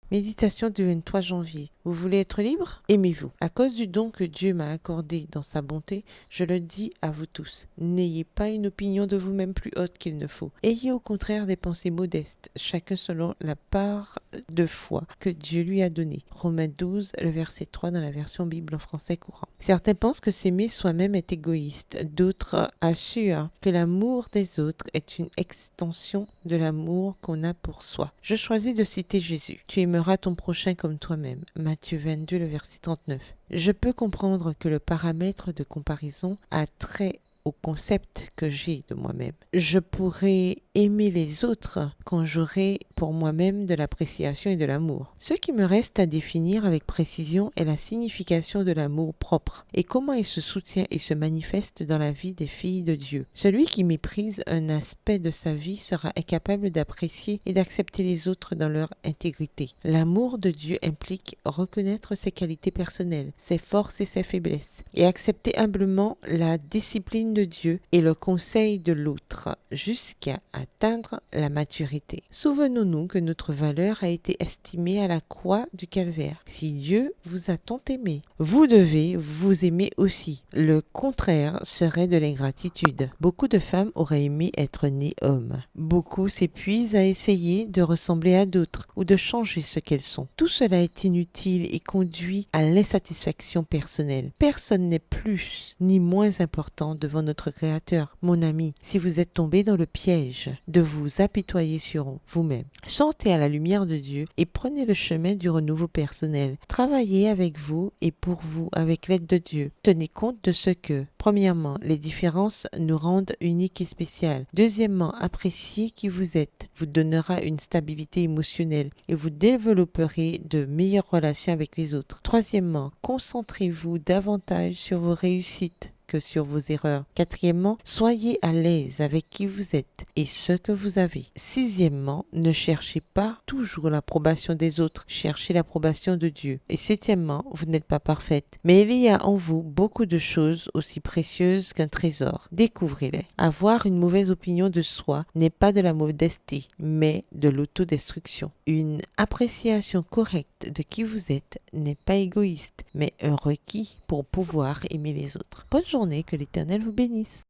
Méditation du 23 janvier. Vous voulez être libre? Aimez-vous. À cause du don que Dieu m'a accordé dans sa bonté, je le dis à vous tous. N'ayez pas une opinion de vous-même plus haute qu'il ne faut. Ayez au contraire des pensées modestes, chacun selon la part de foi que Dieu lui a donnée. Romains 12, le verset 3 dans la version Bible en français courant. Certains pensent que s'aimer soi-même est égoïste. D'autres assurent que l'amour des autres est une extension de l'amour qu'on a pour soi. Je choisis de citer Jésus. Tu aimeras ton prochain comme toi-même. Matthieu 22, le verset 39. Je peux comprendre que le paramètre de comparaison a trait au concept que j'ai de moi-même. Je pourrais aimer les autres quand j'aurai pour moi-même de l'appréciation et de l'amour. Ce qui me reste à définir avec précision est la signification de l'amour propre et comment il se soutient et se manifeste dans la vie des filles de Dieu. Celui qui méprise un aspect de sa vie sera incapable d'apprécier et d'accepter les autres dans leur intégrité. L'amour de Dieu implique reconnaître ses qualités personnelles, ses forces et ses faiblesses, et accepter humblement la discipline de Dieu et le conseil de l'autre jusqu'à atteindre la maturité. Souvenons-nous que notre valeur a été estimée à la croix du calvaire. Si Dieu vous a tant aimé, vous devez vous aimer aussi. Le contraire serait de l'ingratitude. Beaucoup de femmes auraient aimé être nées hommes. Beaucoup s'épuisent à essayer de ressembler à d'autres ou de changer ce qu'elles sont. Tout cela est inutile et conduit à l'insatisfaction personnelle. Personne n'est plus ni moins important devant notre Créateur. Mon ami, si vous êtes tombé dans le piège de vous apitoyer sur vous-même, chantez à la lumière de Dieu et prenez le chemin du renouveau personnel. Travaillez avec vous et pour vous avec l'aide de Dieu. Tenez compte de ce que, premièrement, les différences nous rendent uniques et spéciales. Deuxièmement, appréciez qui vous êtes vous donnera une stabilité émotionnelle et vous développerez de meilleures relations avec les autres. Troisièmement, concentrez-vous davantage sur vos réussites que sur vos erreurs. Quatrièmement, soyez à l'aise avec qui vous êtes et ce que vous avez. Sixièmement, ne cherchez pas toujours l'approbation des autres, cherchez l'approbation de Dieu. Et septièmement, vous n'êtes pas parfaite, mais il y a en vous beaucoup de choses aussi précieuses qu'un trésor. Découvrez-les. Avoir une mauvaise opinion de soi n'est pas de la modestie, mais de l'autodestruction. Une appréciation correcte de qui vous êtes n'est pas égoïste, mais un requis pour pouvoir aimer les autres. Bonne journée, que l'Éternel vous bénisse.